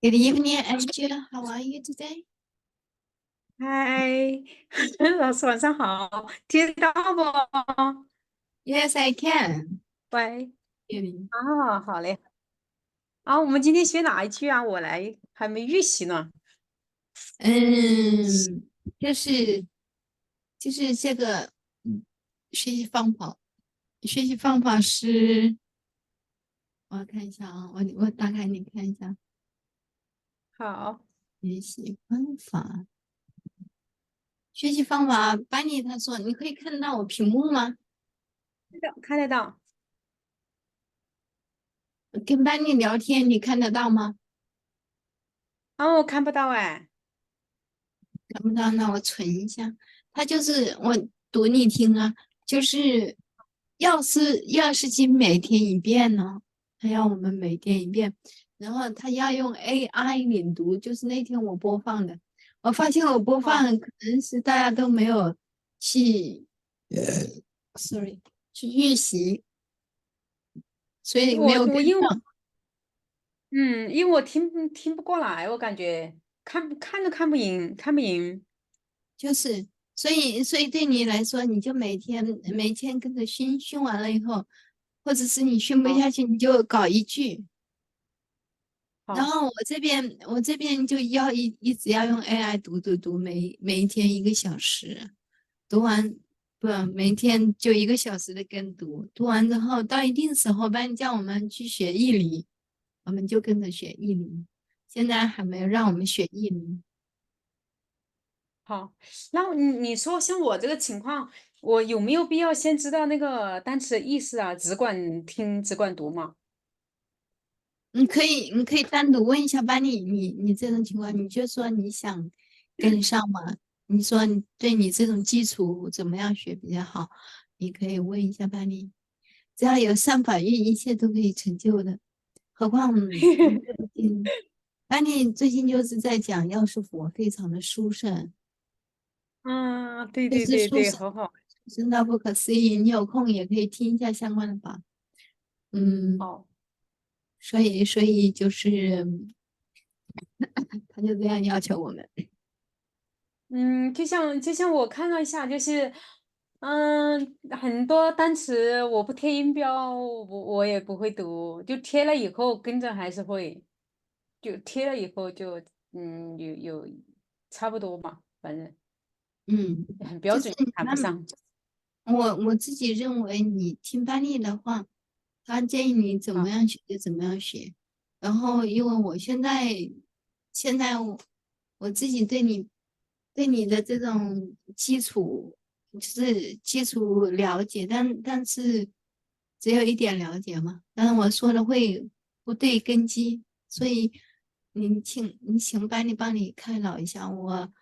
Good evening, Angela. How are you today? 嗨，老师晚上好，听得到不？Yes, I can. 喂，hear you. 好嘞。我们今天学哪一句啊？我来，还没预习呢。嗯，就是这个学习方法，学习方法是，我看一下啊，我打开你看一下好，学习方法。学习方法，班尼他说你可以看得到我屏幕吗？看得到。跟班尼聊天你看得到吗？我看不到哎。看不到，那我存一下。他就是我读你听啊，就是要是经每天一遍呢，他要我们每天一遍，然后他要用 AI 领读，就是那天我播放的，我发现我播好，放可能是大家都没有去，sorry，去预习，所以没我有跟我因为我上。因为我听不过来，我感觉看都看不赢，看不赢。就是所以对你来说，你就每天跟着训完了以后，或者是你训不好，下去，你就搞一句。然好，后我这边就要一直要用 AI 读，每一天1个小时，读完不每天就1个小时的跟读，读完之后到一定时候，班叫我们去学义理，我们就跟着学义理。现在还没有让我们学义理。好。那你说像我这个情况，我有没有必要先知道那个单词的意思啊？只管听，只管读嘛。你可以单独问一下班里，你这种情况，你就说你想跟上吗？你说你对你这种基础怎么样学比较好？你可以问一下班里，只要有善法欲，一切都可以成就的。何况班里最近就是在讲药师佛，非常的殊胜，对就对对对，是殊胜好好。殊胜到不可思议。你有空也可以听一下相关的法。嗯，好。所以就是他就这样要求我们。嗯，就像我看了一下，就是很多单词我不贴音标，我也不会读，就贴了以后跟着还是会，就贴了以后就有差不多吧，反正嗯，就是很标准，你看，谈不上。我自己认为，你听班里的话，他建议你怎么好，样学就怎么样学。然后，因为我现在我自己对你的这种基础，就是基础了解，但是只有一点了解嘛。但是我说的会不对根基，所以你请班里帮你开导一下。我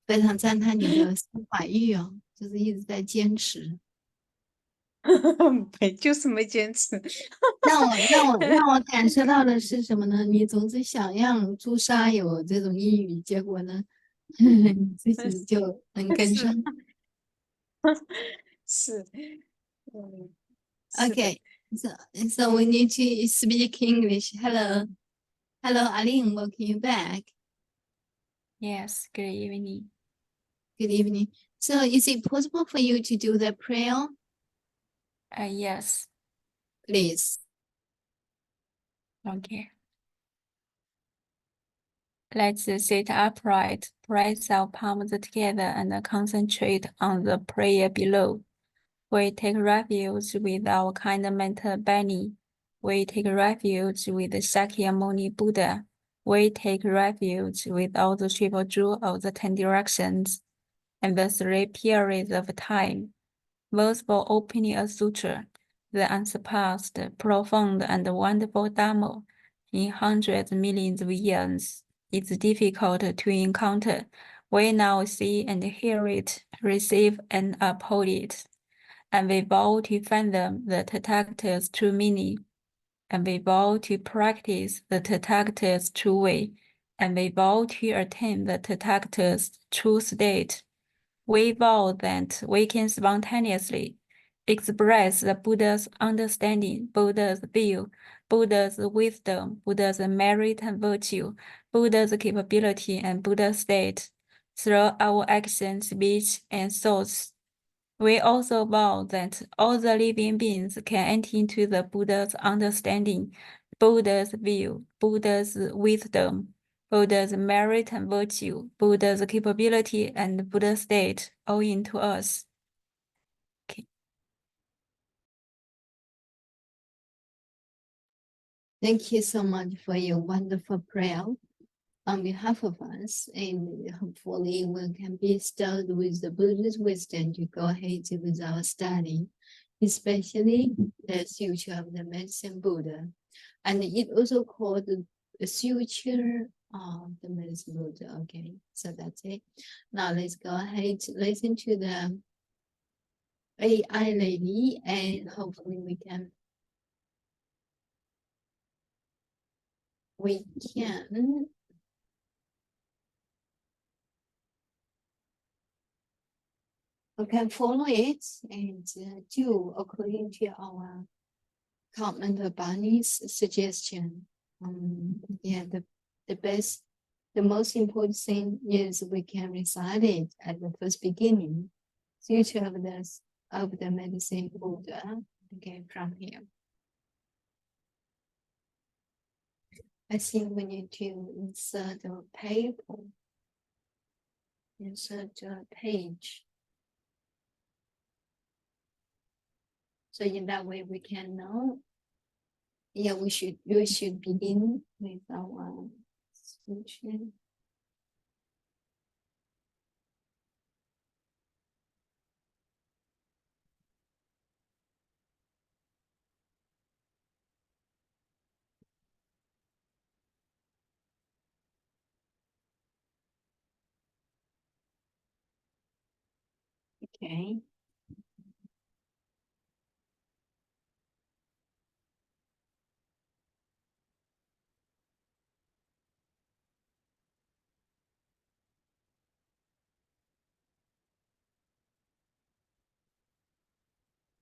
非常赞叹你的生怀欲啊，就是一直在坚持。没，就是没坚持。让我感受到的是什么呢？你总是想让朱砂有这种英语，结果呢，你自己就能跟是上。是，嗯，是的。Okay, so so we need to speak English. Hello, Aline. Welcome you back. Yes, good evening. Good evening. So, is it possible for you to do the prayer, Yes, please? okay. Let's sit upright, press our palms together, and concentrate on the prayer below. We take refuge with our kind mentor Benny. We take refuge with Shakyamuni Buddha. We take refuge with all the triple jewel of the 10 directions and the 3 periods of time. Both for opening a sutra, the unsurpassed, profound, and wonderful Dharma in hundreds millions of years is difficult to encounter. We now see and hear it, receive and uphold it, and we vow to fathom the Tathagata's true meaning, and we vow to practice the Tathagata's true way, and we vow to attain the Tathagata's true state. We vow that we can spontaneously, express the Buddha's understanding, Buddha's view, Buddha's wisdom, Buddha's merit and virtue, Buddha's capability, and Buddha's state through our actions, speech, and thoughts. We also vow that all the living beings can enter into the Buddha's understanding, Buddha's view, Buddha's wisdom, Buddha's merit and virtue, Buddha's capability, and Buddha's state all into us. Okay. Thank you so much for your wonderful prayer on behalf of us, and hopefully we can be stoked with the Buddha's wisdom to go ahead with our study, especially the Sutra of the Medicine Buddha. And it also called the Sutra of the Medicine Buddha. Okay, so that's it. Now let's go ahead to listen to the AI lady, and hopefully we can follow it and do according to our Commander Barney's suggestion. Yeah, the most important thing is we can recite it at the first beginning. Sutra of the Medicine Buddha. Okay, from here. I think we need to insert a paper, insert a page. So in that way we can know. Yeah, we should begin with our solution. Okay.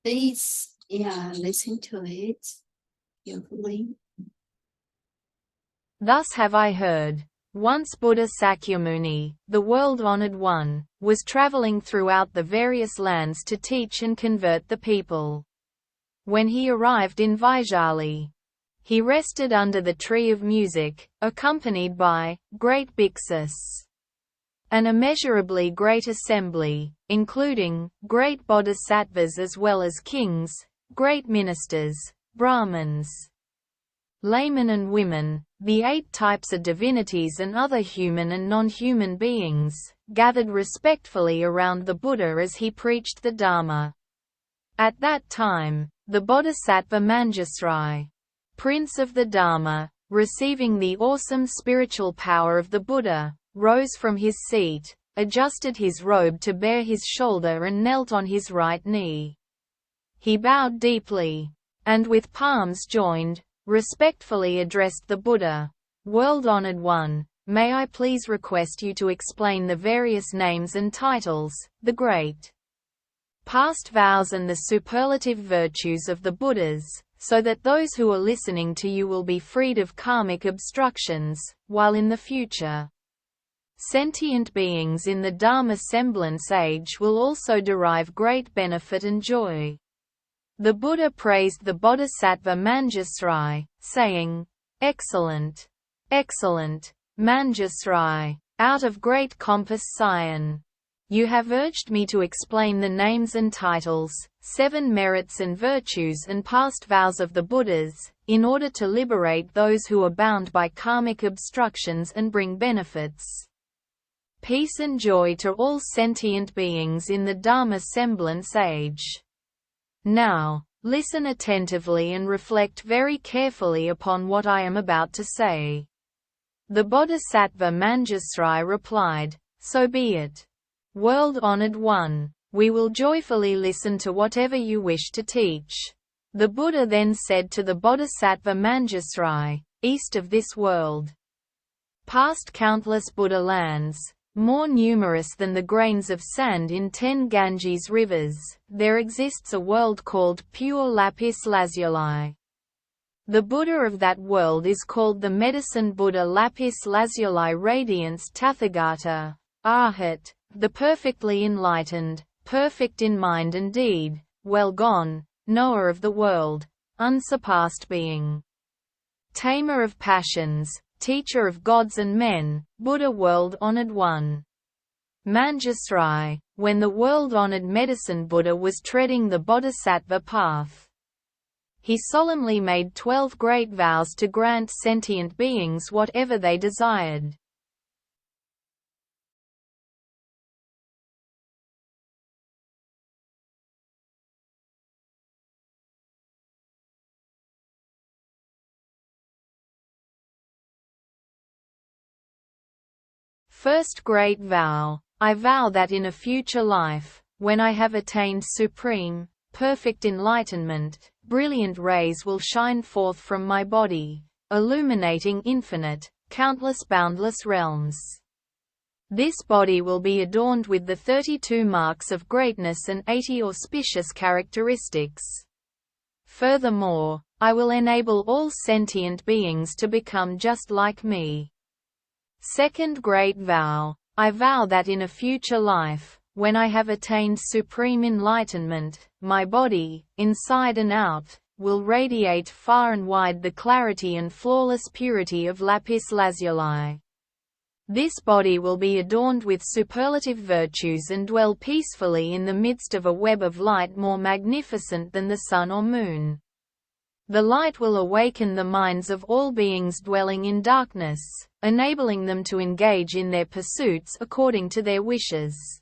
Please, listen to it carefully. Thus have I heard. Once Buddha Sakyamuni, the world-honored one, was traveling throughout the various lands to teach and convert the people. When he arrived in Vaishali, he rested under the tree of music, accompanied by great bhiksus. An immeasurably great assembly, including great Bodhisattvas as well as kings, great ministers, Brahmins, laymen and women, the 8 types of divinities and other human and non-human beings, gathered respectfully around the Buddha as he preached the Dharma. At that time, the Bodhisattva Manjusri, Prince of the Dharma, receiving the awesome spiritual power of the Buddha, rose from his seat, adjusted his robe to bare his shoulder and knelt on his right knee. He bowed deeply, and with palms joined, respectfully addressed the Buddha. World-honored one, may I please request you to explain the various names and titles, the great past vows and the superlative virtues of the Buddhas, so that those who are listening to you will be freed of karmic obstructions, while in the future, sentient beings in the Dharma semblance age will also derive great benefit and joy. The Buddha praised the Bodhisattva Manjusri, saying, "Excellent! Excellent, Manjusri, out of great compass Sion. You have urged me to explain the names and titles, 7 merits and virtues and past vows of the Buddhas, in order to liberate those who are bound by karmic obstructions and bring benefits. Peace and joy to all sentient beings in the Dharma semblance age. Now, listen attentively and reflect very carefully upon what I am about to say." The Bodhisattva Manjusri replied, "So be it. World-honored one, we will joyfully listen to whatever you wish to teach." The Buddha then said to the Bodhisattva Manjusri, "East of this world, past countless Buddha lands, more numerous than the grains of sand in 10 Ganges rivers, there exists a world called pure lapis lazuli. The Buddha of that world is called the Medicine Buddha lapis lazuli radiance Tathagata, Arhat, the perfectly enlightened, perfect in mind and deed, well gone, knower of the world, unsurpassed being. Tamer of passions, teacher of gods and men, Buddha world-honored one. Manjusri, when the world-honored Medicine Buddha was treading the Bodhisattva path, he solemnly made 12 great vows to grant sentient beings whatever they desired. First great vow, I vow that in a future life, when I have attained supreme, perfect enlightenment, brilliant rays will shine forth from my body, illuminating infinite, countless boundless realms. This body will be adorned with the 32 marks of greatness and 80 auspicious characteristics. Furthermore, I will enable all sentient beings to become just like me. Second great vow, I vow that in a future life, when I have attained supreme enlightenment, my body, inside and out, will radiate far and wide the clarity and flawless purity of lapis lazuli. This body will be adorned with superlative virtues and dwell peacefully in the midst of a web of light more magnificent than the sun or moon. The light will awaken the minds of all beings dwelling in darkness, enabling them to engage in their pursuits according to their wishes.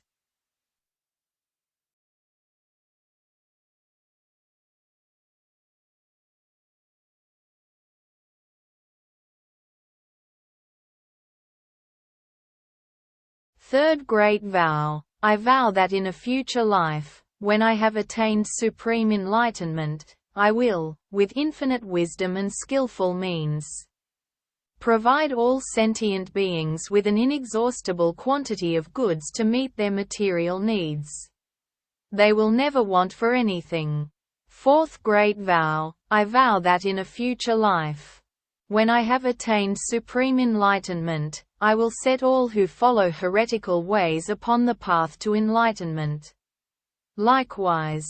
Third great vow, I vow that in a future life, when I have attained supreme enlightenment, I will, with infinite wisdom and skillful means, provide all sentient beings with an inexhaustible quantity of goods to meet their material needs. They will never want for anything. Fourth great vow, I vow that in a future life, when I have attained supreme enlightenment, I will set all who follow heretical ways upon the path to enlightenment. Likewise,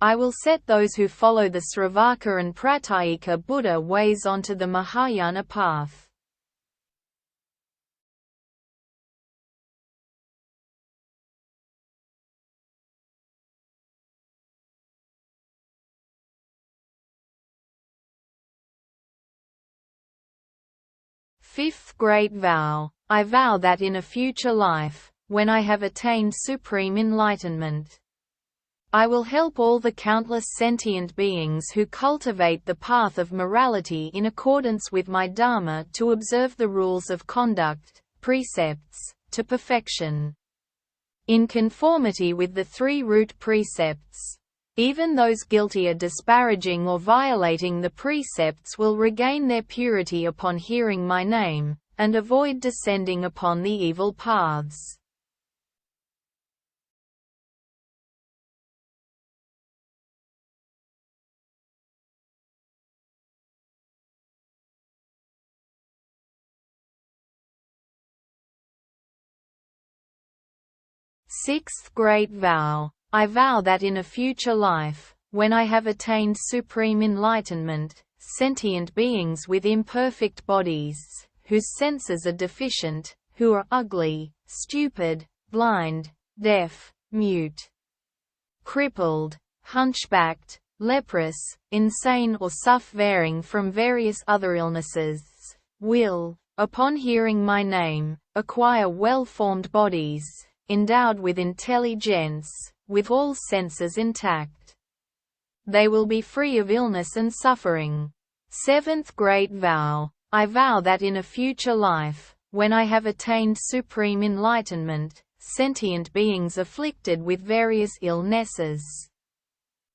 I will set those who follow the Sravaka and Pratyeka Buddha ways onto the Mahayana path. Fifth great vow, I vow that in a future life, when I have attained supreme enlightenment, I will help all the countless sentient beings who cultivate the path of morality in accordance with my Dharma to observe the rules of conduct, precepts, to perfection. In conformity with the 3 root precepts, even those guilty of disparaging or violating the precepts will regain their purity upon hearing my name, and avoid descending upon the evil paths. Sixth great vow, I vow that in a future life, when I have attained supreme enlightenment, sentient beings with imperfect bodies, whose senses are deficient, who are ugly, stupid, blind, deaf, mute, crippled, hunchbacked, leprous, insane or suffering from various other illnesses, will, upon hearing my name, acquire well-formed bodies, endowed with intelligence, with all senses intact. They will be free of illness and suffering. Seventh great vow, I vow that in a future life, when I have attained supreme enlightenment, sentient beings afflicted with various illnesses,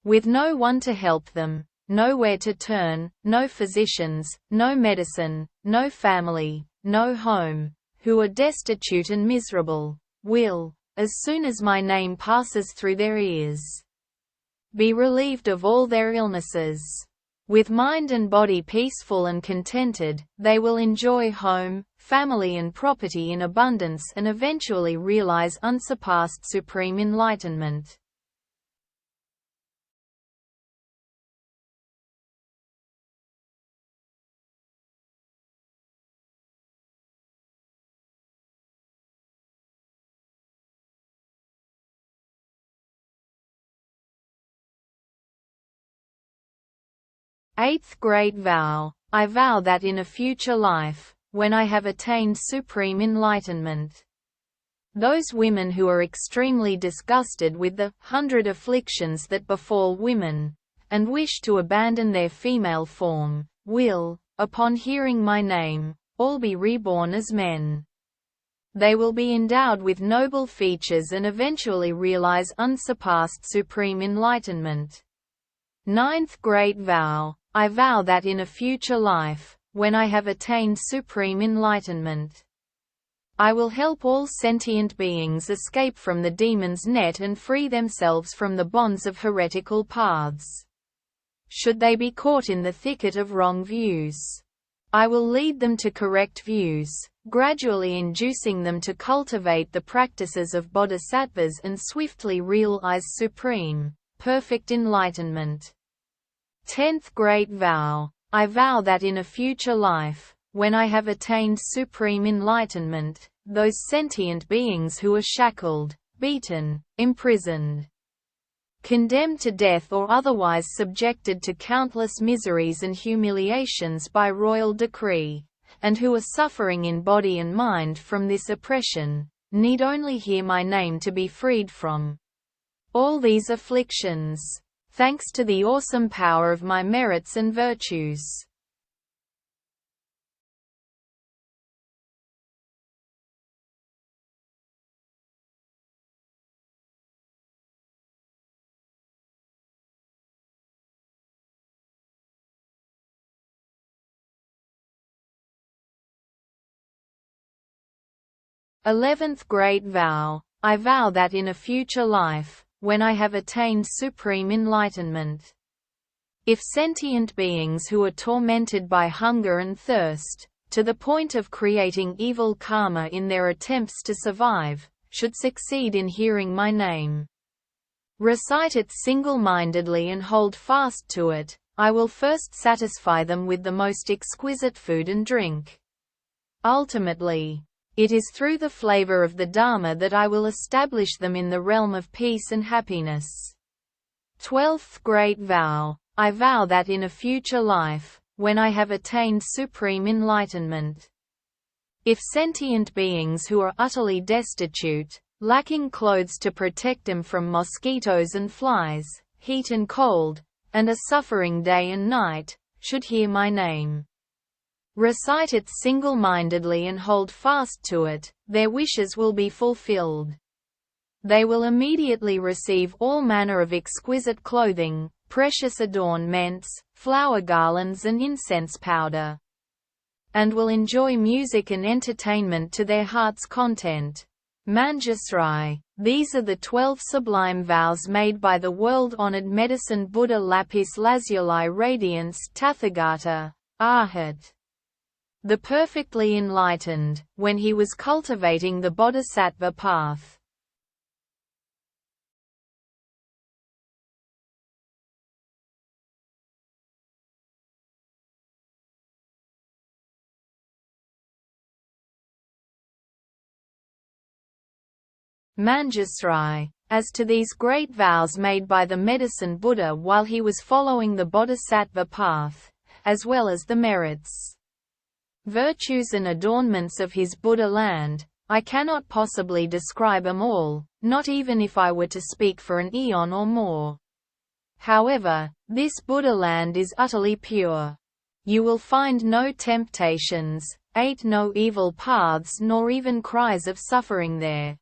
with no one to help them, nowhere to turn, no physicians, no medicine, no family, no home, who are destitute and miserable, will, as soon as my name passes through their ears, be relieved of all their illnesses. With mind and body peaceful and contented, they will enjoy home, family and property in abundance and eventually realize unsurpassed supreme enlightenment. Eighth Great Vow. I vow that in a future life, when I have attained supreme enlightenment, those women who are extremely disgusted with the 100 afflictions that befall women, and wish to abandon their female form, will, upon hearing my name, all be reborn as men. They will be endowed with noble features and eventually realize unsurpassed supreme enlightenment. Ninth Great Vow. I vow that in a future life, when I have attained supreme enlightenment, I will help all sentient beings escape from the demon's net and free themselves from the bonds of heretical paths. Should they be caught in the thicket of wrong views, I will lead them to correct views, gradually inducing them to cultivate the practices of Bodhisattvas and swiftly realize supreme, perfect enlightenment. 10th Great Vow. I vow that in a future life, when I have attained supreme enlightenment, those sentient beings who are shackled, beaten, imprisoned, condemned to death or otherwise subjected to countless miseries and humiliations by royal decree, and who are suffering in body and mind from this oppression, need only hear my name to be freed from all these afflictions, thanks to the awesome power of my merits and virtues. Eleventh Great Vow. I vow that in a future life, when I have attained supreme enlightenment, if sentient beings who are tormented by hunger and thirst, to the point of creating evil karma in their attempts to survive, should succeed in hearing my name, recite it single-mindedly and hold fast to it, I will first satisfy them with the most exquisite food and drink. Ultimately, it is through the flavor of the Dharma that I will establish them in the realm of peace and happiness. 12th Great Vow. I vow that in a future life, when I have attained supreme enlightenment, if sentient beings who are utterly destitute, lacking clothes to protect them from mosquitoes and flies, heat and cold, and are suffering day and night, should hear my name, recite it single-mindedly and hold fast to it, their wishes will be fulfilled. They will immediately receive all manner of exquisite clothing, precious adornments, flower garlands and incense powder, and will enjoy music and entertainment to their heart's content. Manjusri. These are the 12 sublime vows made by the world-honored medicine Buddha Lapis Lazuli Radiance Tathagata, Arhat, the perfectly enlightened, when he was cultivating the Bodhisattva path. Manjusri. As to these great vows made by the medicine Buddha while he was following the Bodhisattva path, as well as the merits, virtues and adornments of his Buddha land, I cannot possibly describe them all, not even if I were to speak for an eon or more. However, this Buddha land is utterly pure. You will find no temptations, no evil paths nor even cries of suffering there.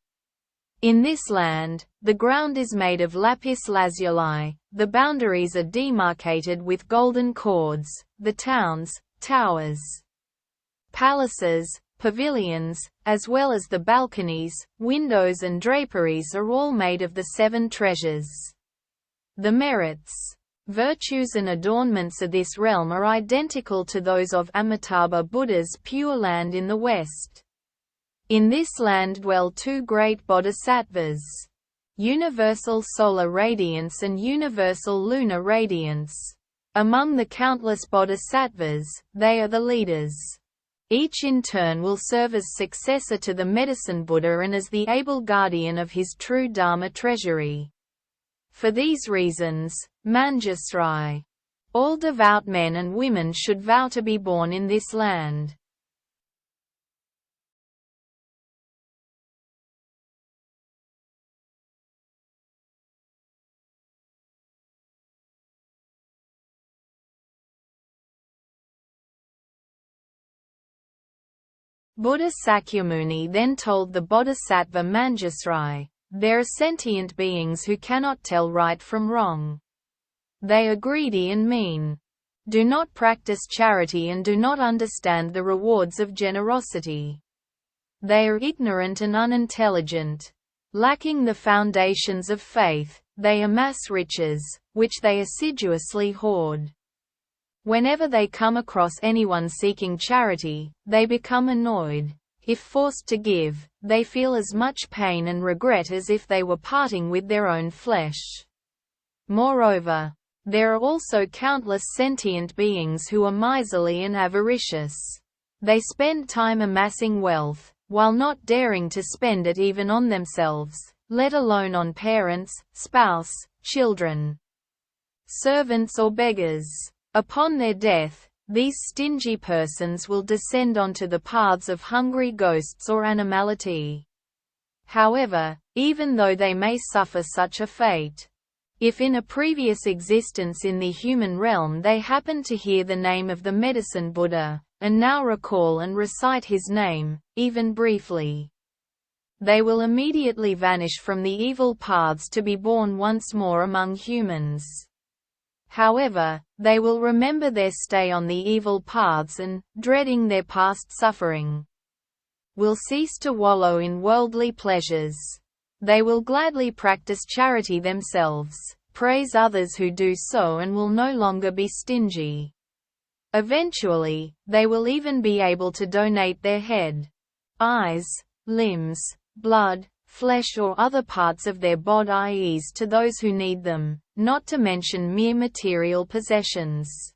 In this land, the ground is made of lapis lazuli, the boundaries are demarcated with golden cords, the towns, towers, palaces, pavilions, as well as the balconies, windows and draperies are all made of the 7 treasures. The merits, virtues and adornments of this realm are identical to those of Amitabha Buddha's Pure Land in the West. In this land dwell 2 great Bodhisattvas, universal solar radiance and universal lunar radiance. Among the countless Bodhisattvas, they are the leaders. Each in turn will serve as successor to the Medicine Buddha and as the able guardian of his true Dharma treasury. For these reasons, Manjusri, all devout men and women should vow to be born in this land. Buddha Sakyamuni then told the Bodhisattva Manjusri, "There are sentient beings who cannot tell right from wrong. They are greedy and mean. Do not practice charity and do not understand the rewards of generosity. They are ignorant and unintelligent. Lacking the foundations of faith, they amass riches, which they assiduously hoard. Whenever they come across anyone seeking charity, they become annoyed. If forced to give, they feel as much pain and regret as if they were parting with their own flesh. Moreover, there are also countless sentient beings who are miserly and avaricious. They spend time amassing wealth, while not daring to spend it even on themselves, let alone on parents, spouse, children, servants or beggars. Upon their death, these stingy persons will descend onto the paths of hungry ghosts or animality. However, even though they may suffer such a fate, if in a previous existence in the human realm they happen to hear the name of the Medicine Buddha, and now recall and recite his name, even briefly, they will immediately vanish from the evil paths to be born once more among humans. However, they will remember their stay on the evil paths and, dreading their past suffering, will cease to wallow in worldly pleasures. They will gladly practice charity themselves, praise others who do so and will no longer be stingy. Eventually, they will even be able to donate their head, eyes, limbs, blood, flesh or other parts of their bodies to those who need them, not to mention mere material possessions.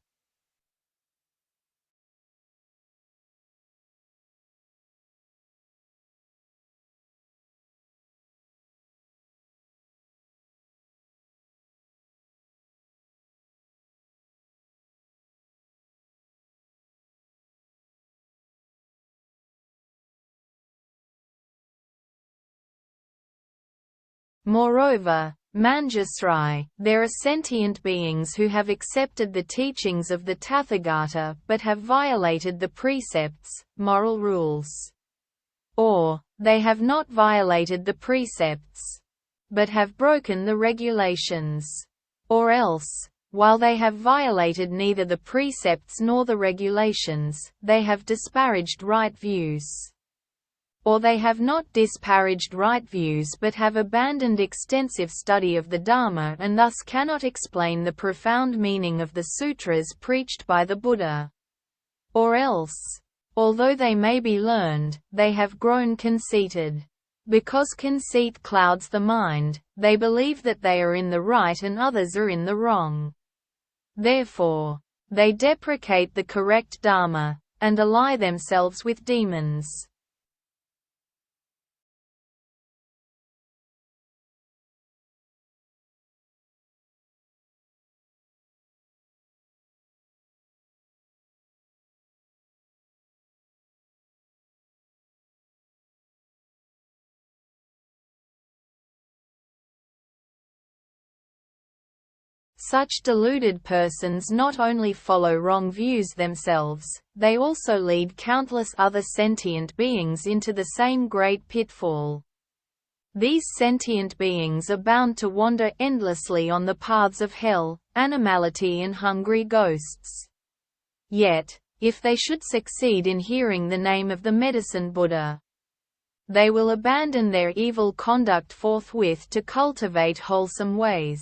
Moreover, Manjusri, there are sentient beings who have accepted the teachings of the Tathagata but have violated the precepts, moral rules. Or, they have not violated the precepts, but have broken the regulations. Or else, while they have violated neither the precepts nor the regulations, they have disparaged right views. Or they have not disparaged right views but have abandoned extensive study of the Dharma and thus cannot explain the profound meaning of the sutras preached by the Buddha. Or else, although they may be learned, they have grown conceited. Because conceit clouds the mind, they believe that they are in the right and others are in the wrong. Therefore, they deprecate the correct Dharma, and ally themselves with demons. Such deluded persons not only follow wrong views themselves, they also lead countless other sentient beings into the same great pitfall. These sentient beings are bound to wander endlessly on the paths of hell, animality and hungry ghosts. Yet, if they should succeed in hearing the name of the Medicine Buddha. They will abandon their evil conduct forthwith to cultivate wholesome ways,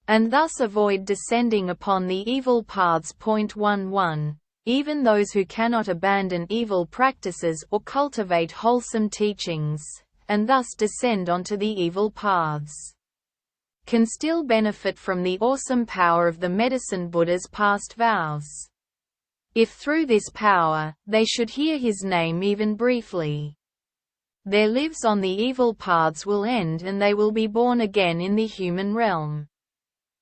and thus avoid descending upon the evil paths. 11. Even those who cannot abandon evil practices or cultivate wholesome teachings, and thus descend onto the evil paths, can still benefit from the awesome power of the Medicine Buddha's past vows. If through this power, they should hear his name even briefly, their lives on the evil paths will end and they will be born again in the human realm.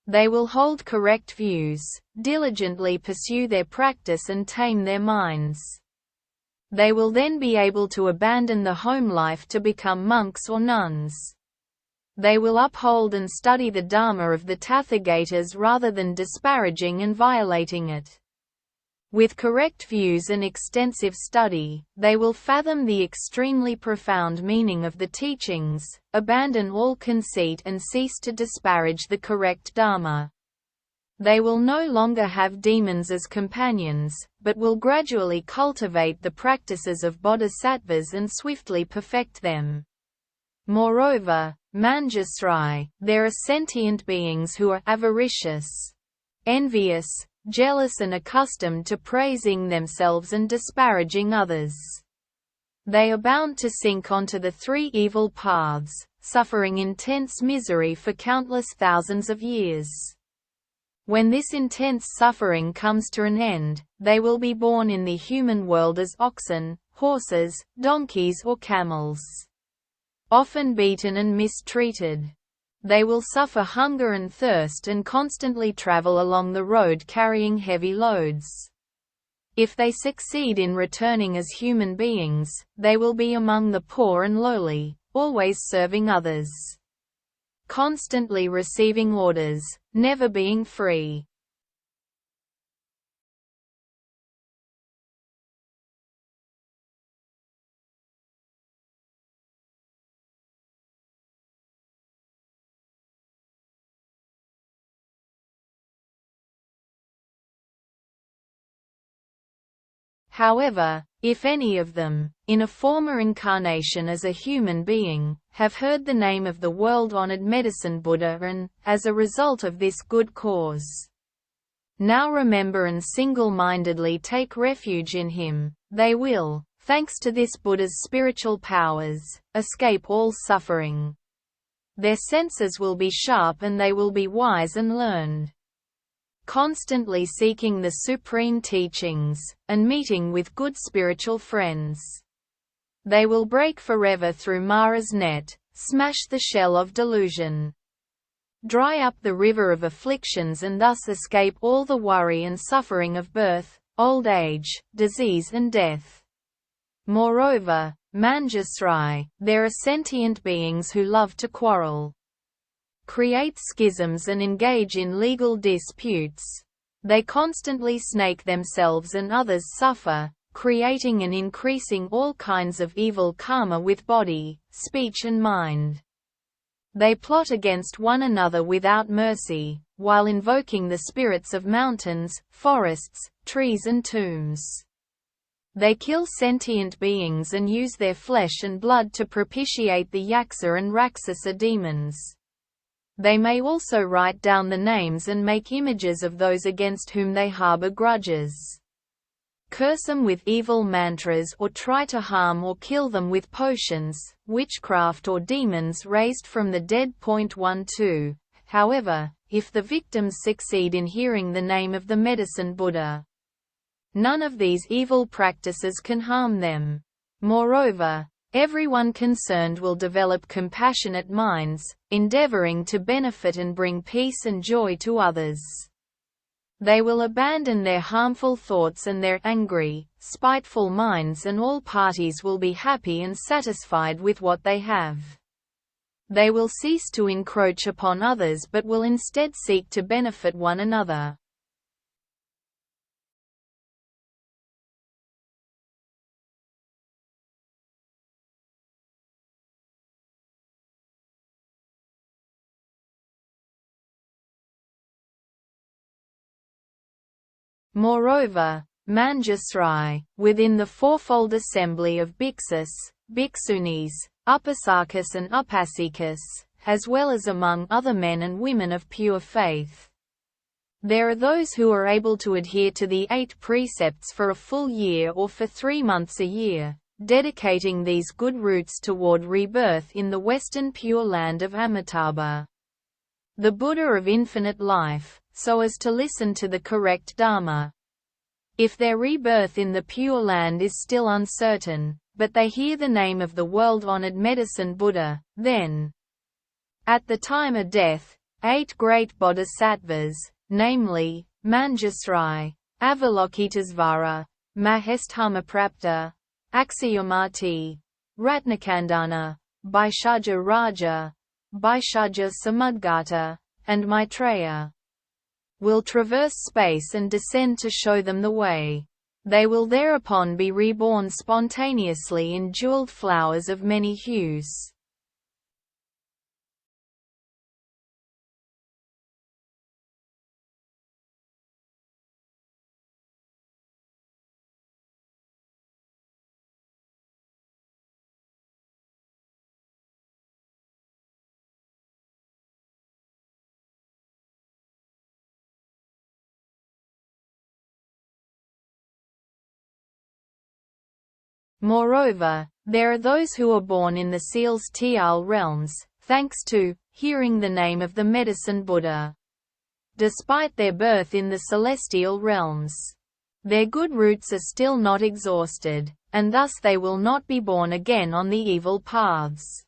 They will hold correct views, diligently pursue their practice and tame their minds. They will then be able to abandon the home life to become monks or nuns. They will uphold and study the Dharma of the Tathagatas rather than disparaging and violating it. With correct views and extensive study, they will fathom the extremely profound meaning of the teachings, abandon all conceit and cease to disparage the correct Dharma. They will no longer have demons as companions, but will gradually cultivate the practices of Bodhisattvas and swiftly perfect them. Moreover, Manjusri, there are sentient beings who are avaricious, envious, jealous and accustomed to praising themselves and disparaging others. They are bound to sink onto the three evil paths, suffering intense misery for countless thousands of years. When this intense suffering comes to an end, they will be born in the human world as oxen, horses, donkeys or camels, often beaten and mistreated. They will suffer hunger and thirst and constantly travel along the road carrying heavy loads. If they succeed in returning as human beings, they will be among the poor and lowly, always serving others, constantly receiving orders, never being free. However, if any of them, in a former incarnation as a human being, have heard the name of the world-honored Medicine Buddha and, as a result of this good cause, now remember and single-mindedly take refuge in him, they will, thanks to this Buddha's spiritual powers, escape all suffering. Their senses will be sharp and they will be wise and learned, constantly seeking the supreme teachings, and meeting with good spiritual friends. They will break forever through Mara's net, smash the shell of delusion, dry up the river of afflictions and thus escape all the worry and suffering of birth, old age, disease and death. Moreover, Manjusri, there are sentient beings who love to quarrel, create schisms and engage in legal disputes. They constantly snake themselves and others suffer, creating and increasing all kinds of evil karma with body, speech and mind. They plot against one another without mercy, while invoking the spirits of mountains, forests, trees and tombs. They kill sentient beings and use their flesh and blood to propitiate the Yaksa and Rakshasa demons. They may also write down the names and make images of those against whom they harbor grudges, curse them with evil mantras or try to harm or kill them with potions, witchcraft or demons raised from the dead. 12. However, if the victims succeed in hearing the name of the Medicine Buddha, none of these evil practices can harm them. Moreover, everyone concerned will develop compassionate minds, endeavoring to benefit and bring peace and joy to others. They will abandon their harmful thoughts and their angry, spiteful minds, and all parties will be happy and satisfied with what they have. They will cease to encroach upon others but will instead seek to benefit one another. Moreover, Manjusri, within the fourfold assembly of bhiksus, bhiksunis, upasakas and upasikas, as well as among other men and women of pure faith. There are those who are able to adhere to the 8 precepts for a full year or for 3 months a year, dedicating these good roots toward rebirth in the western Pure Land of Amitabha, the Buddha of infinite life, so as to listen to the correct Dharma. If their rebirth in the Pure Land is still uncertain, but they hear the name of the world-honored Medicine Buddha, then, at the time of death, 8 great Bodhisattvas, namely, Manjusri, Avalokitesvara, Mahesthamaprapta, Akshayamati, Ratnakandana, Bhaishajya Raja, Bhaishajya Samudgata, and Maitreya, will traverse space and descend to show them the way. They will thereupon be reborn spontaneously in jeweled flowers of many hues. Moreover, there are those who are born in the celestial realms, thanks to hearing the name of the Medicine Buddha. Despite their birth in the celestial realms, their good roots are still not exhausted, and thus they will not be born again on the evil paths.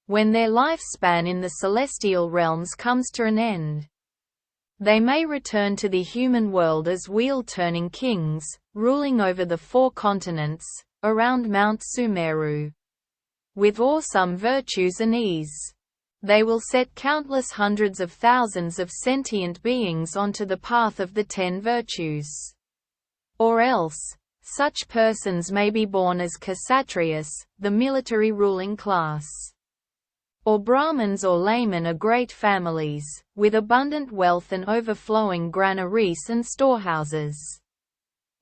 When their lifespan in the celestial realms comes to an end, they may return to the human world as wheel-turning kings, ruling over the 4 continents, around Mount Sumeru. With awesome virtues and ease, they will set countless hundreds of thousands of sentient beings onto the path of the 10 virtues. Or else, such persons may be born as Kshatriyas, the military ruling class, or Brahmins or laymen of great families, with abundant wealth and overflowing granaries and storehouses.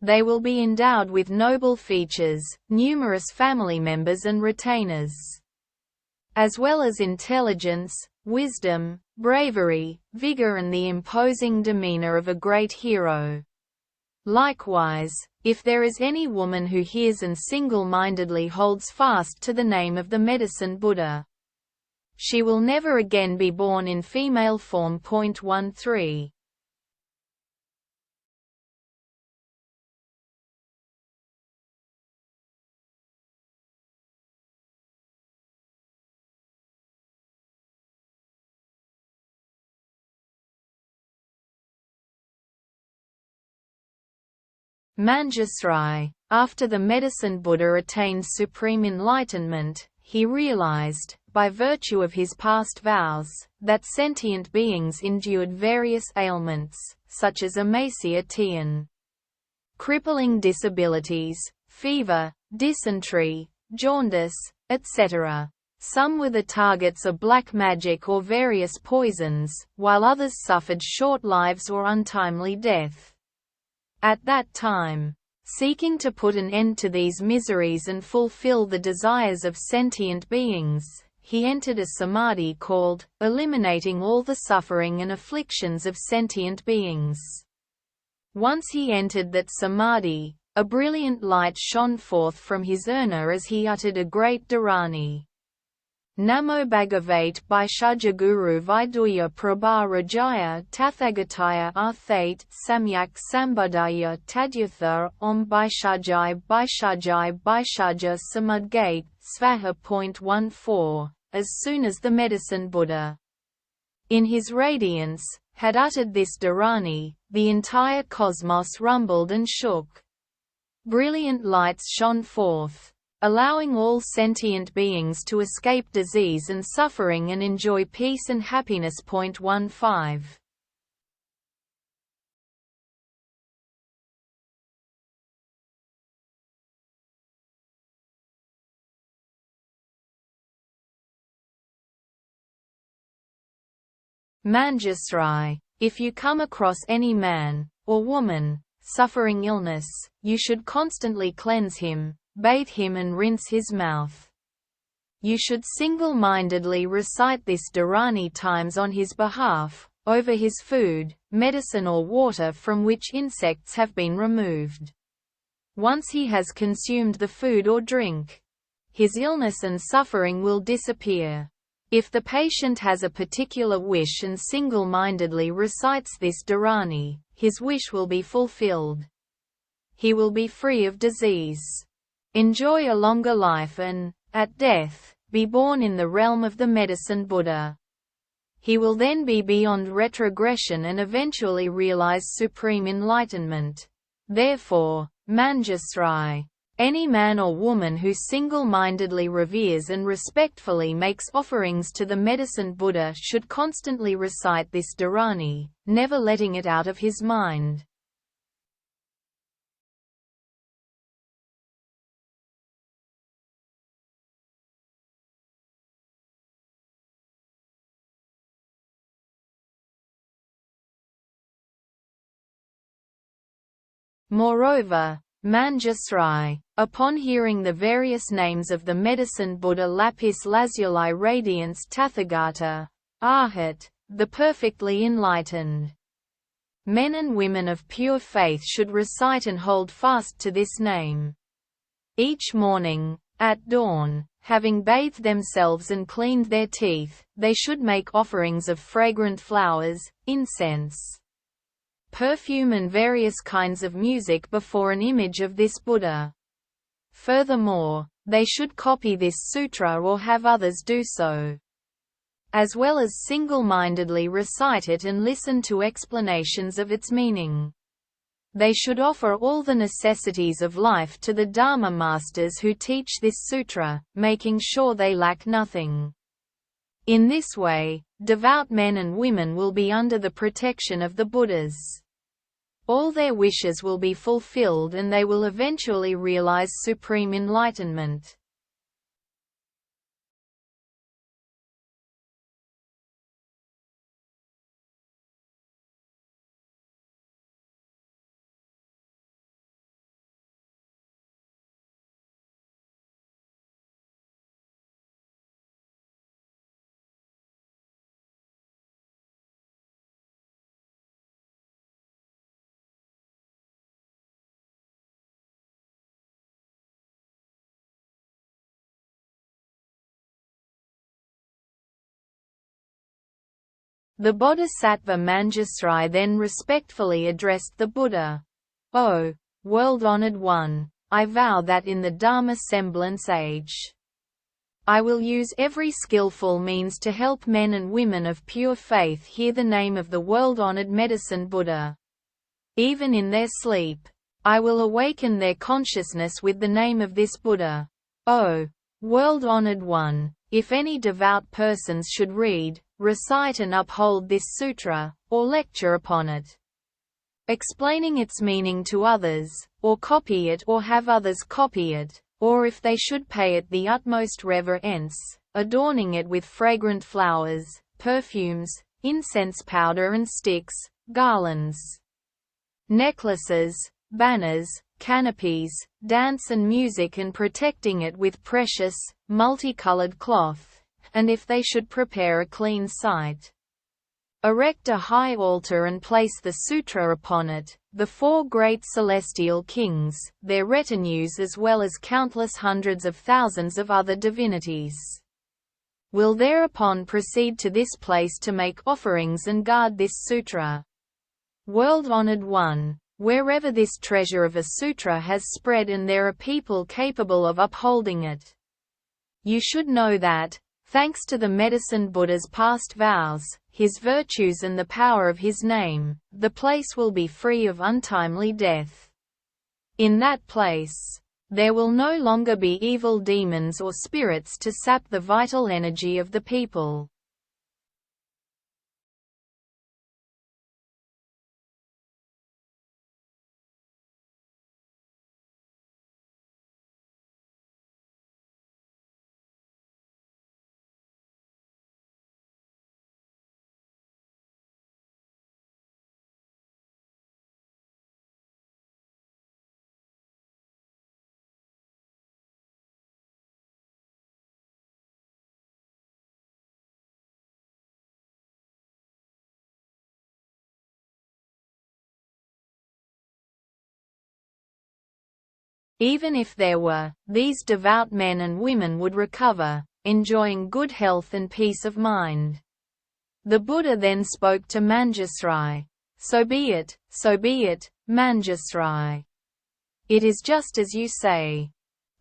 They will be endowed with noble features, numerous family members and retainers, as well as intelligence, wisdom, bravery, vigor and the imposing demeanor of a great hero. Likewise, if there is any woman who hears and single-mindedly holds fast to the name of the Medicine Buddha, she will never again be born in female form. 13. Manjusri, after the Medicine Buddha attained supreme enlightenment, he realized, by virtue of his past vows, that sentient beings endured various ailments, such as emaciation, crippling disabilities, fever, dysentery, jaundice, etc. Some were the targets of black magic or various poisons, while others suffered short lives or untimely death. At that time, seeking to put an end to these miseries and fulfill the desires of sentient beings, he entered a samadhi called, eliminating all the suffering and afflictions of sentient beings. Once he entered that samadhi, a brilliant light shone forth from his urna as he uttered a great dharani. Namo Bhagavate Bhaishajya Guru Viduya Prabha Rajaya Tathagataya Arthate Samyak Sambuddhaya Tadyatha Om Bhaishajai Bhaishajai Bhaishajya Samudgate Svaha. 14. As soon as the Medicine Buddha, in his radiance, had uttered this dharani, the entire cosmos rumbled and shook. Brilliant lights shone forth, allowing all sentient beings to escape disease and suffering and enjoy peace and happiness. 15. Manjusri, if you come across any man, or woman, suffering illness, you should constantly cleanse him, bathe him and rinse his mouth. You should single-mindedly recite this dharani times on his behalf, over his food, medicine or water from which insects have been removed. Once he has consumed the food or drink, his illness and suffering will disappear. If the patient has a particular wish and single-mindedly recites this dharani, his wish will be fulfilled. He will be free of disease, enjoy a longer life and, at death, be born in the realm of the Medicine Buddha. He will then be beyond retrogression and eventually realize supreme enlightenment. Therefore, Manjusri, any man or woman who single-mindedly reveres and respectfully makes offerings to the Medicine Buddha should constantly recite this dharani, never letting it out of his mind. Moreover, Manjusri, upon hearing the various names of the Medicine Buddha Lapis Lazuli Radiance Tathagata, Arhat, the perfectly enlightened. Men and women of pure faith should recite and hold fast to this name. Each morning, at dawn, having bathed themselves and cleaned their teeth, they should make offerings of fragrant flowers, incense, perfume and various kinds of music before an image of this Buddha. Furthermore, they should copy this sutra or have others do so, as well as single-mindedly recite it and listen to explanations of its meaning. They should offer all the necessities of life to the Dharma masters who teach this sutra, making sure they lack nothing. In this way, devout men and women will be under the protection of the Buddhas. All their wishes will be fulfilled and they will eventually realize supreme enlightenment. The Bodhisattva Manjusri then respectfully addressed the Buddha. O world-honored one, I vow that in the Dharma semblance age, I will use every skillful means to help men and women of pure faith hear the name of the world-honored Medicine Buddha. Even in their sleep, I will awaken their consciousness with the name of this Buddha. O world-honored one, if any devout persons should read, recite and uphold this sutra, or lecture upon it, explaining its meaning to others, or copy it or have others copy it, or if they should pay it the utmost reverence, adorning it with fragrant flowers, perfumes, incense powder and sticks, garlands, necklaces, banners, canopies, dance and music and protecting it with precious, multicolored cloth, and if they should prepare a clean site, erect a high altar and place the sutra upon it, the 4 great celestial kings, their retinues as well as countless hundreds of thousands of other divinities, will thereupon proceed to this place to make offerings and guard this sutra. World-honored one, wherever this treasure of a sutra has spread and there are people capable of upholding it, you should know that, thanks to the Medicine Buddha's past vows, his virtues and the power of his name, the place will be free of untimely death. In that place, there will no longer be evil demons or spirits to sap the vital energy of the people. Even if there were, these devout men and women would recover, enjoying good health and peace of mind. The Buddha then spoke to Manjusri. So be it, Manjusri. It is just as you say.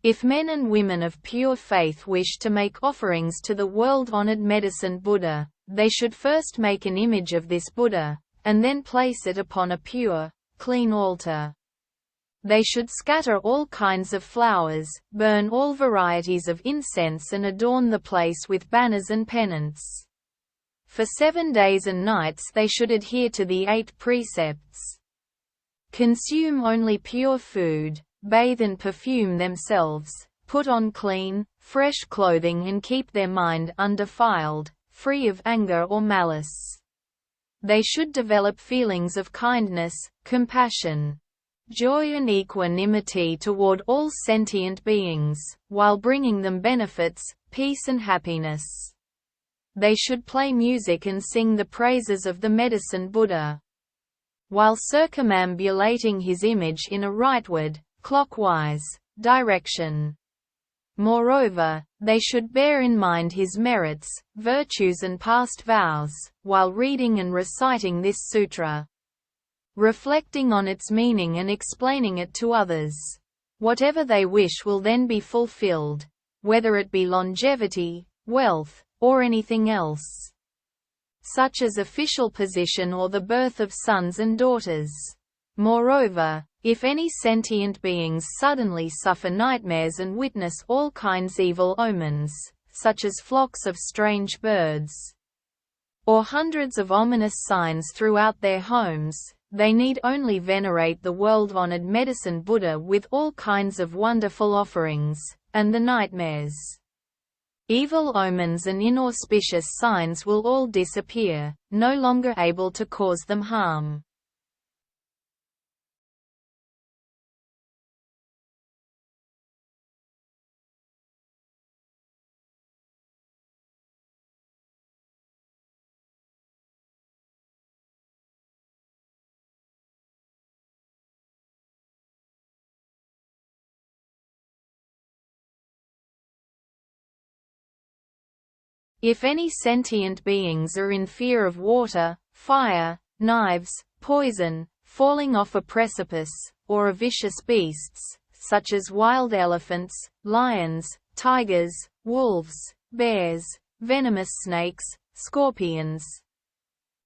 If men and women of pure faith wish to make offerings to the world-honored medicine Buddha, they should first make an image of this Buddha, and then place it upon a pure, clean altar. They should scatter all kinds of flowers, burn all varieties of incense and adorn the place with banners and pennants. For 7 days and nights they should adhere to the 8 precepts. Consume only pure food, bathe and perfume themselves, put on clean, fresh clothing and keep their mind undefiled, free of anger or malice. They should develop feelings of kindness, compassion, joy and equanimity toward all sentient beings, while bringing them benefits, peace and happiness. They should play music and sing the praises of the medicine Buddha, while circumambulating his image in a rightward, clockwise, direction. Moreover, they should bear in mind his merits, virtues and past vows, while reading and reciting this sutra, reflecting on its meaning and explaining it to others. Whatever they wish will then be fulfilled, whether it be longevity, wealth, or anything else, such as official position or the birth of sons and daughters. Moreover, if any sentient beings suddenly suffer nightmares and witness all kinds evil omens, such as flocks of strange birds, or hundreds of ominous signs throughout their homes, they need only venerate the world-honored medicine Buddha with all kinds of wonderful offerings, and the nightmares, evil omens and inauspicious signs will all disappear, no longer able to cause them harm. If any sentient beings are in fear of water, fire, knives, poison, falling off a precipice, or of vicious beasts, such as wild elephants, lions, tigers, wolves, bears, venomous snakes, scorpions,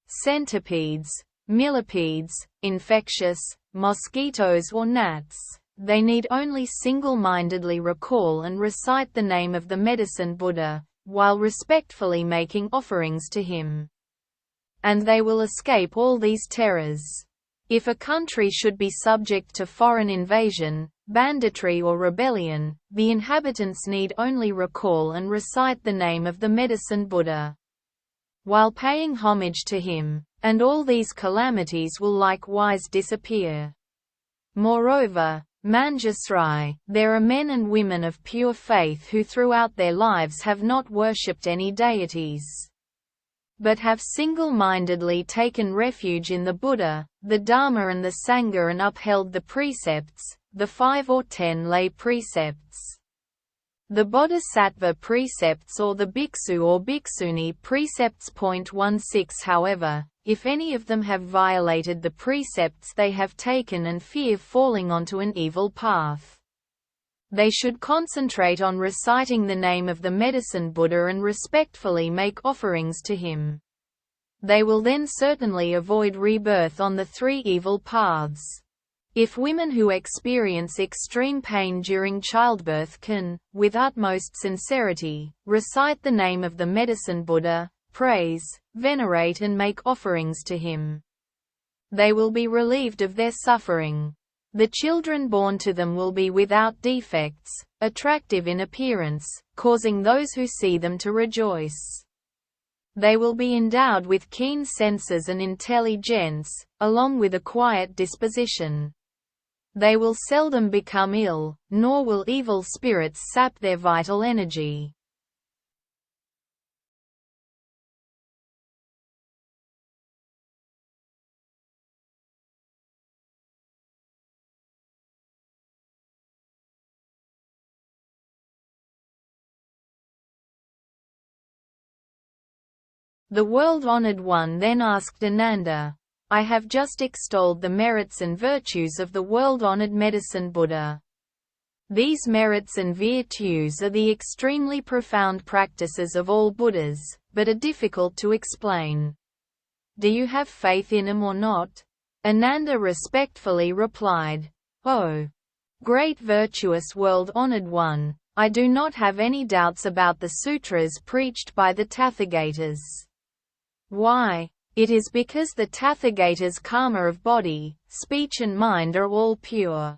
centipedes, millipedes, infectious, mosquitoes or gnats, they need only single-mindedly recall and recite the name of the medicine Buddha, while respectfully making offerings to him, and they will escape all these terrors. If a country should be subject to foreign invasion, banditry or rebellion, the inhabitants need only recall and recite the name of the medicine Buddha, while paying homage to him, and all these calamities will likewise disappear. Moreover, Manjusri, there are men and women of pure faith who throughout their lives have not worshipped any deities, but have single-mindedly taken refuge in the Buddha, the Dharma and the Sangha and upheld the precepts, the 5 or 10 lay precepts, the Bodhisattva precepts or the Bhiksu or Bhikshuni precepts. 16. However, if any of them have violated the precepts they have taken and fear falling onto an evil path, they should concentrate on reciting the name of the medicine Buddha and respectfully make offerings to him. They will then certainly avoid rebirth on the 3 evil paths. If women who experience extreme pain during childbirth can, with utmost sincerity, recite the name of the medicine Buddha, praise, venerate and make offerings to him, they will be relieved of their suffering. The children born to them will be without defects, attractive in appearance, causing those who see them to rejoice. They will be endowed with keen senses and intelligence, along with a quiet disposition. They will seldom become ill, nor will evil spirits sap their vital energy. The world-honored one then asked Ananda, I have just extolled the merits and virtues of the world-honored medicine Buddha. These merits and virtues are the extremely profound practices of all Buddhas, but are difficult to explain. Do you have faith in them or not? Ananda respectfully replied, Oh, great virtuous world-honored one, I do not have any doubts about the sutras preached by the Tathagatas. Why? It is because the Tathagatas' karma of body, speech and mind are all pure.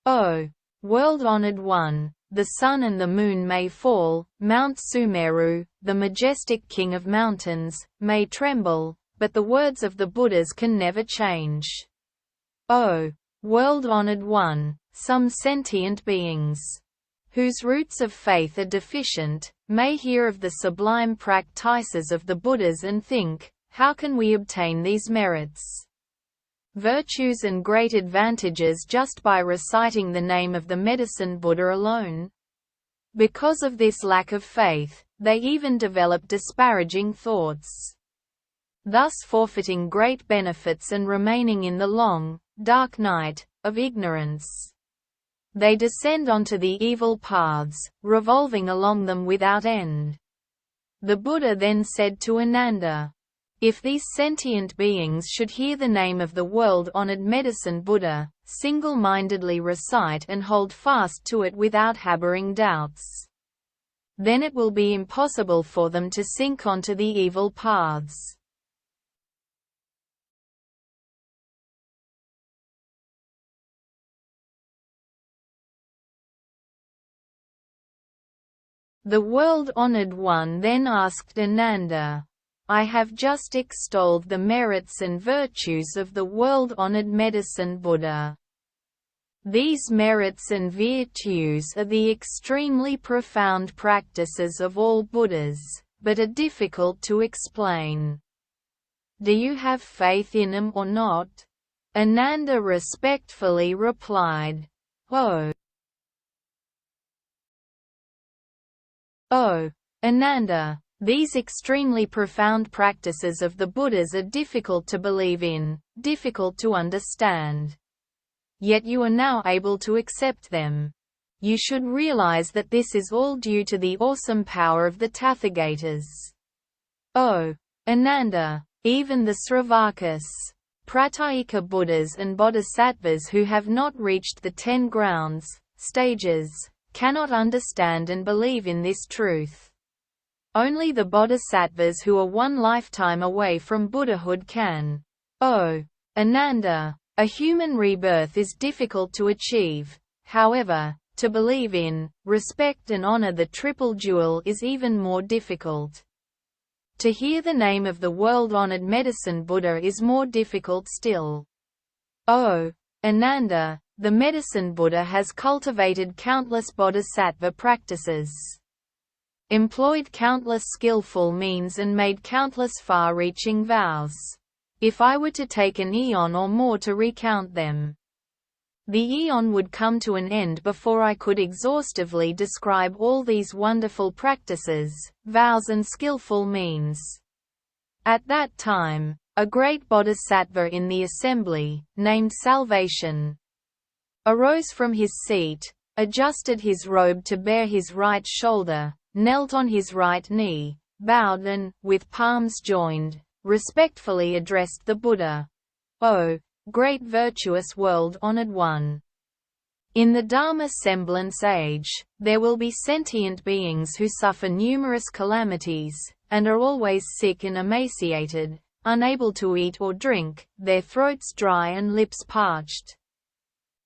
Oh, world-honored one, the sun and the moon may fall, Mount Sumeru, the majestic king of mountains, may tremble, but the words of the Buddhas can never change. Oh, world-honored one, some sentient beings, whose roots of faith are deficient, may hear of the sublime practices of the Buddhas and think, how can we obtain these merits, virtues and great advantages just by reciting the name of the medicine Buddha alone? Because of this lack of faith, they even develop disparaging thoughts, thus forfeiting great benefits and remaining in the long, dark night of ignorance. They descend onto the evil paths, revolving along them without end. The Buddha then said to Ananda, if these sentient beings should hear the name of the world-honored medicine Buddha, single-mindedly recite and hold fast to it without harboring doubts, then it will be impossible for them to sink onto the evil paths. The world-honored one then asked Ananda, I have just extolled the merits and virtues of the world-honored medicine Buddha. These merits and virtues are the extremely profound practices of all Buddhas, but are difficult to explain. Do you have faith in them or not? Ananda respectfully replied, Oh, Ananda, these extremely profound practices of the Buddhas are difficult to believe in, difficult to understand. Yet you are now able to accept them. You should realize that this is all due to the awesome power of the Tathagatas. Oh, Ananda, even the Sravakas, Pratyeka Buddhas and Bodhisattvas who have not reached the 10 grounds, stages, cannot understand and believe in this truth. Only the Bodhisattvas who are one lifetime away from Buddhahood can. Oh, Ananda, a human rebirth is difficult to achieve. However, to believe in, respect and honor the Triple Jewel is even more difficult. To hear the name of the world-honored medicine Buddha is more difficult still. Oh, Ananda, the medicine Buddha has cultivated countless bodhisattva practices, employed countless skillful means and made countless far-reaching vows. If I were to take an eon or more to recount them, the eon would come to an end before I could exhaustively describe all these wonderful practices, vows and skillful means. At that time, a great bodhisattva in the assembly, named Salvation, arose from his seat, adjusted his robe to bare his right shoulder, knelt on his right knee, bowed and, with palms joined, respectfully addressed the Buddha. O great virtuous world-honored one! In the Dharma semblance age, there will be sentient beings who suffer numerous calamities, and are always sick and emaciated, unable to eat or drink, their throats dry and lips parched,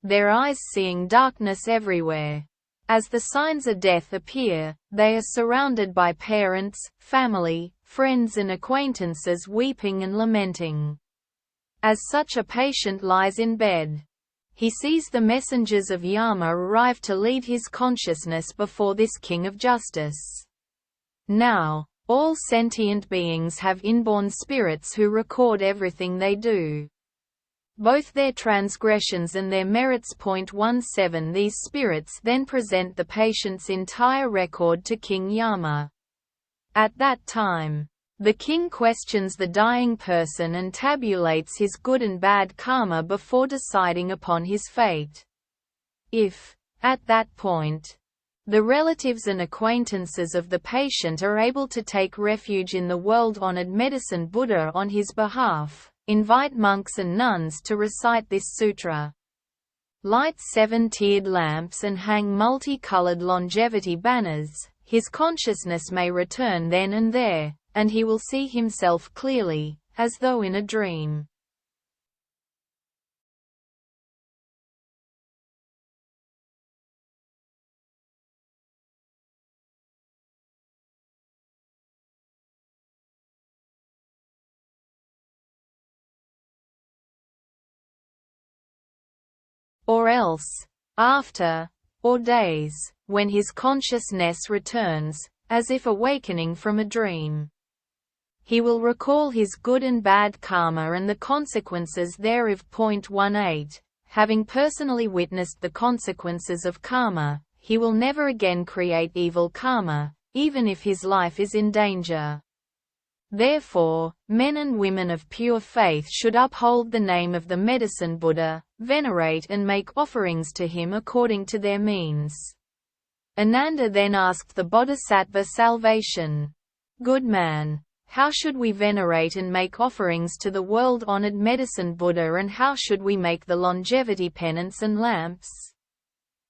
their eyes seeing darkness everywhere. As the signs of death appear, they are surrounded by parents, family, friends and acquaintances weeping and lamenting. As such a patient lies in bed, he sees the messengers of Yama arrive to lead his consciousness before this king of justice. Now, all sentient beings have inborn spirits who record everything they do, both their transgressions and their merits. 17 These spirits then present the patient's entire record to King Yama. At that time, The king questions the dying person and tabulates his good and bad karma before deciding upon his fate. If, at that point, the relatives and acquaintances of the patient are able to take refuge in the world-honored medicine Buddha on his behalf, invite monks and nuns to recite this sutra. Light 7-tiered lamps and hang multicolored longevity banners. His consciousness may return then and there, and he will see himself clearly, as though in a dream. Or else, after, or days, when his consciousness returns, as if awakening from a dream, he will recall his good and bad karma and the consequences thereof. 18. Having personally witnessed the consequences of karma, he will never again create evil karma, even if his life is in danger. Therefore, men and women of pure faith should uphold the name of the medicine Buddha, venerate and make offerings to him according to their means. Ananda then asked the Bodhisattva salvation. Good man, how should we venerate and make offerings to the world-honored medicine Buddha, and how should we make the longevity penance and lamps?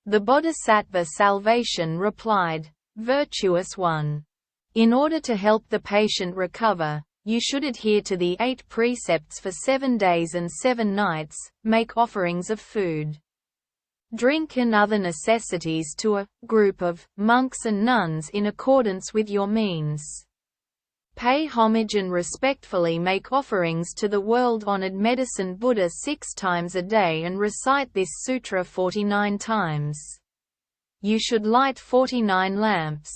The Bodhisattva salvation replied, Virtuous one. In order to help the patient recover, you should adhere to the 8 precepts for 7 days and 7 nights, make offerings of food, drink and other necessities to a group of monks and nuns in accordance with your means. Pay homage and respectfully make offerings to the world-honored medicine Buddha 6 times a day and recite this sutra 49 times. You should light 49 lamps.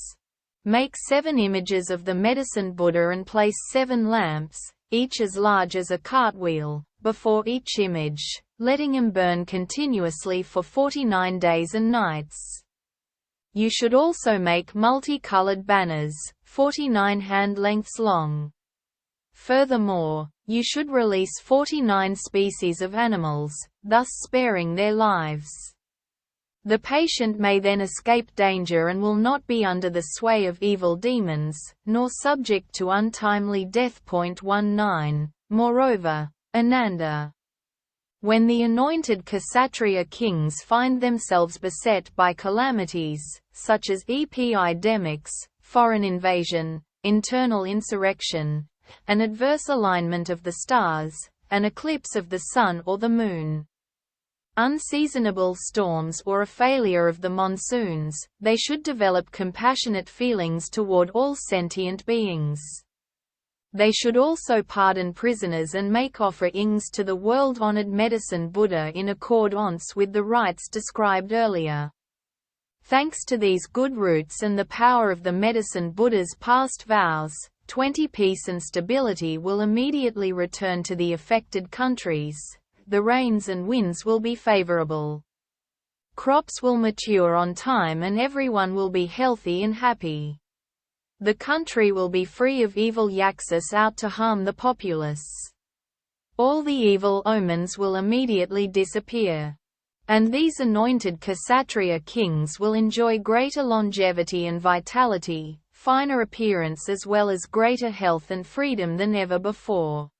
Make 7 images of the medicine Buddha and place 7 lamps, each as large as a cartwheel, before each image, letting them burn continuously for 49 days and nights. You should also make multicolored banners, 49 hand lengths long. Furthermore, you should release 49 species of animals, thus sparing their lives. The patient may then escape danger and will not be under the sway of evil demons, nor subject to untimely death. 19. Moreover, Ananda, when the anointed Kshatriya kings find themselves beset by calamities, such as epidemics, foreign invasion, internal insurrection, an adverse alignment of the stars, an eclipse of the sun or the moon, unseasonable storms or a failure of the monsoons, they should develop compassionate feelings toward all sentient beings. They should also pardon prisoners and make offerings to the world-honored medicine Buddha in accordance with the rites described earlier. Thanks to these good roots and the power of the medicine Buddha's past vows, 20 peace and stability will immediately return to the affected countries. The rains and winds will be favorable. Crops will mature on time and everyone will be healthy and happy. The country will be free of evil yakshas out to harm the populace. All the evil omens will immediately disappear. And these anointed Kshatriya kings will enjoy greater longevity and vitality, finer appearance as well as greater health and freedom than ever before.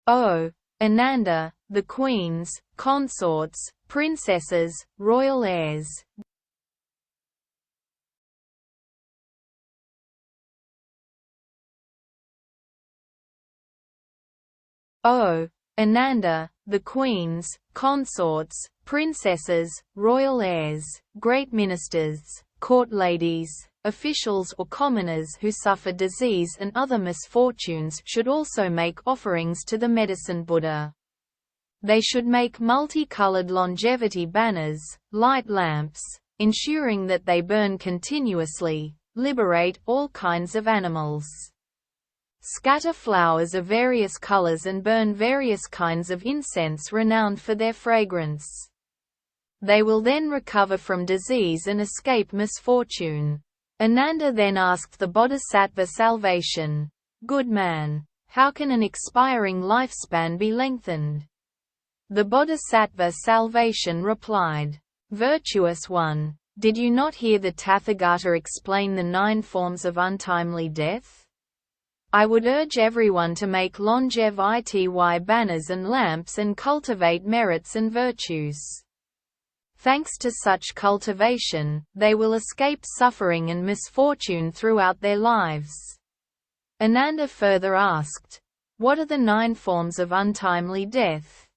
O Ananda, the queens, consorts, princesses, royal heirs, O Ananda, the queens, consorts, princesses, royal heirs, great ministers, court ladies, officials or commoners who suffer disease and other misfortunes should also make offerings to the Medicine Buddha. They should make multicolored longevity banners, light lamps, ensuring that they burn continuously, liberate all kinds of animals, scatter flowers of various colors and burn various kinds of incense renowned for their fragrance. They will then recover from disease and escape misfortune. Ananda then asked the Bodhisattva salvation, "Good man, how can an expiring lifespan be lengthened?" The Bodhisattva salvation replied, "Virtuous one, did you not hear the Tathagata explain the 9 forms of untimely death? I would urge everyone to make longevity banners and lamps and cultivate merits and virtues. Thanks to such cultivation, they will escape suffering and misfortune throughout their lives." Ananda further asked, "What are the 9 forms of untimely death?"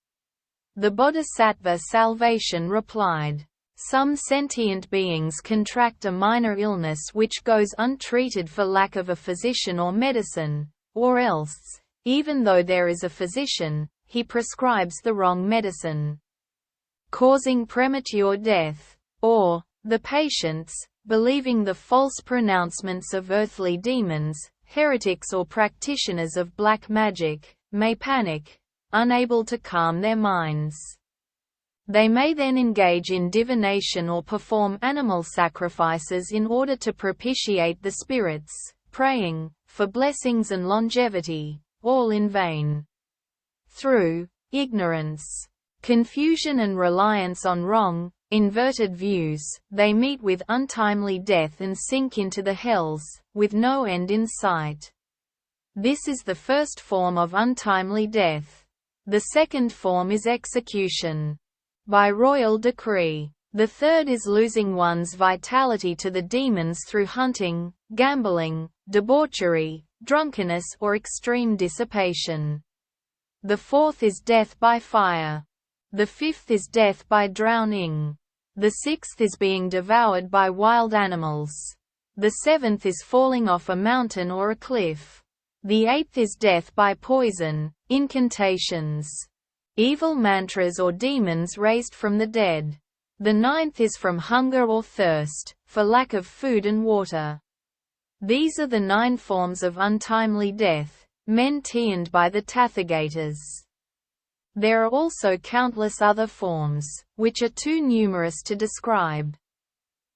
The Bodhisattva salvation replied, "Some sentient beings contract a minor illness which goes untreated for lack of a physician or medicine, or else, even though there is a physician, he prescribes the wrong medicine, causing premature death. Or, the patients, believing the false pronouncements of earthly demons, heretics or practitioners of black magic, may panic, unable to calm their minds. They may then engage in divination or perform animal sacrifices in order to propitiate the spirits, praying for blessings and longevity, all in vain. Through ignorance, confusion and reliance on wrong, inverted views, they meet with untimely death and sink into the hells, with no end in sight. This is the first form of untimely death. The second form is execution by royal decree. The third is losing one's vitality to the demons through hunting, gambling, debauchery, drunkenness or extreme dissipation. The fourth is death by fire. The fifth is death by drowning. The sixth is being devoured by wild animals. The seventh is falling off a mountain or a cliff. The eighth is death by poison, incantations, evil mantras or demons raised from the dead. The ninth is from hunger or thirst, for lack of food and water. These are the 9 forms of untimely death, maintained by the Tathagatas. There are also countless other forms, which are too numerous to describe.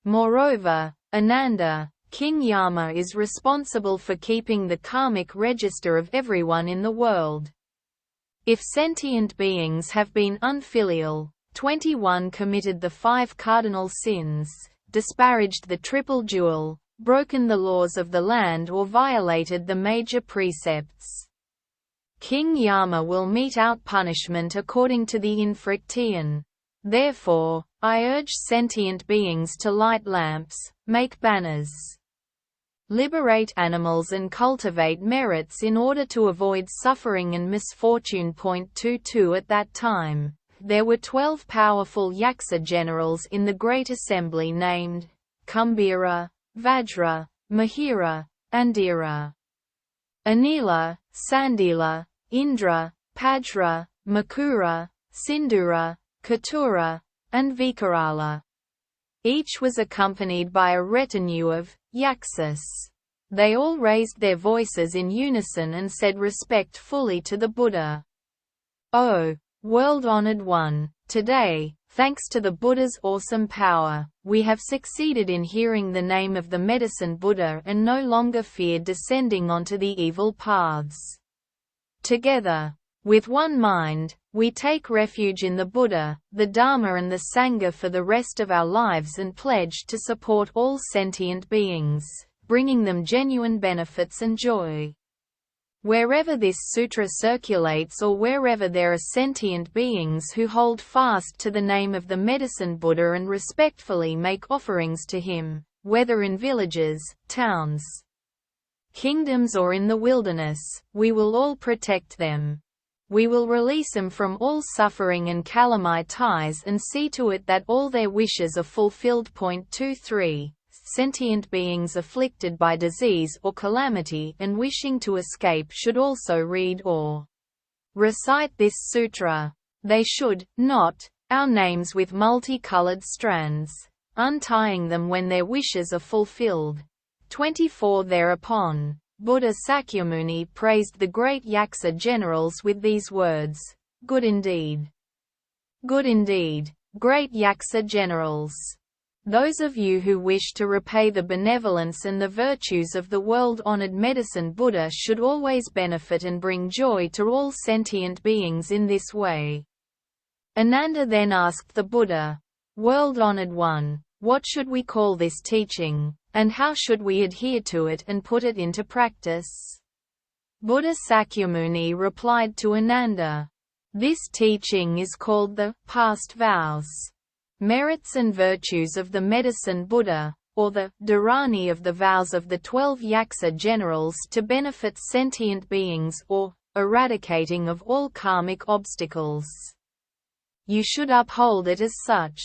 Moreover, Ananda, King Yama is responsible for keeping the karmic register of everyone in the world. If sentient beings have been unfilial, 21 committed the 5 cardinal sins, disparaged the triple jewel, broken the laws of the land or violated the major precepts, King Yama will mete out punishment according to the infraction. Therefore, I urge sentient beings to light lamps, make banners, liberate animals and cultivate merits in order to avoid suffering and misfortune. 22 At that time, there were 12 powerful Yaksa generals in the great assembly named Kumbhira, Vajra, Mahira, Andira, Anila, Sandila, Indra, Pajra, Makura, Sindura, Katura, and Vikarala. Each was accompanied by a retinue of Yaksas. They all raised their voices in unison and said respectfully to the Buddha, "O world-honored one, today, thanks to the Buddha's awesome power, we have succeeded in hearing the name of the Medicine Buddha and no longer fear descending onto the evil paths. Together, with one mind, we take refuge in the Buddha, the Dharma and the Sangha for the rest of our lives and pledge to support all sentient beings, bringing them genuine benefits and joy." Wherever this sutra circulates or wherever there are sentient beings who hold fast to the name of the Medicine Buddha and respectfully make offerings to him, whether in villages, towns, kingdoms or in the wilderness, we will all protect them. We will release them from all suffering and calamite ties and see to it that all their wishes are fulfilled. 23. Sentient beings afflicted by disease or calamity and wishing to escape should also read or recite this sutra. They should not our names with multicolored strands, untying them when their wishes are fulfilled. 24. Thereupon, Buddha Sakyamuni praised the great Yaksa generals with these words, "Good indeed. Good indeed, great Yaksa generals. Those of you who wish to repay the benevolence and the virtues of the world-honored medicine Buddha should always benefit and bring joy to all sentient beings in this way." Ananda then asked the Buddha, "World-honored one, what should we call this teaching, and how should we adhere to it and put it into practice?" Buddha Sakyamuni replied to Ananda, "This teaching is called the past vows, merits and virtues of the medicine Buddha, or the dharani of the vows of the 12 Yaksa generals to benefit sentient beings or eradicating of all karmic obstacles. You should uphold it as such."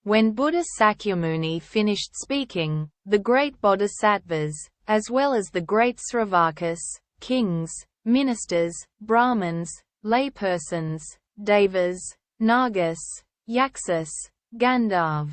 When Buddha Sakyamuni finished speaking, the great Bodhisattvas, as well as the great Sravakas, kings, ministers, Brahmins, laypersons, Devas, Nagas, Yaksas, Gandharv,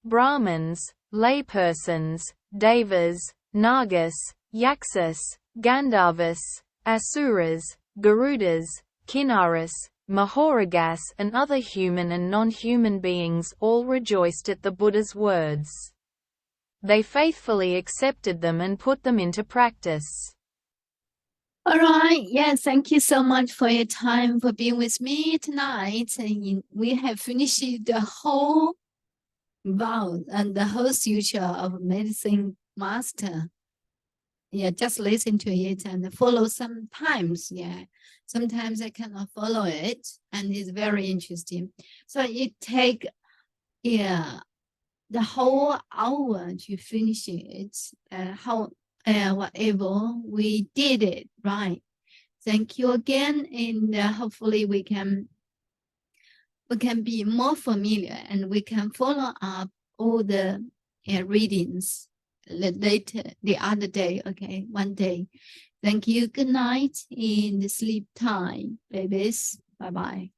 Brahmins, laypersons, Devas, Nagas, Yaksas, Gandharvas, Asuras, Garudas, Kinnaras, Mahoragas and other human and non-human beings all rejoiced at the Buddha's words. They faithfully accepted them and put them into practice. All right. Yes, thank you so much for your time, for being with me tonight. And we have finished the whole vow and the whole Sutra of Medicine Master. Yeah, just listen to it and follow sometimes. Yeah, sometimes I cannot follow it, and it's very interesting. So it take the whole hour to finish it. Whatever we did it right. Thank you again, and hopefully we can be more familiar and we can follow up all the readings later, the other day, okay, one day. Thank you. Good night in the sleep time, babies. Bye-bye.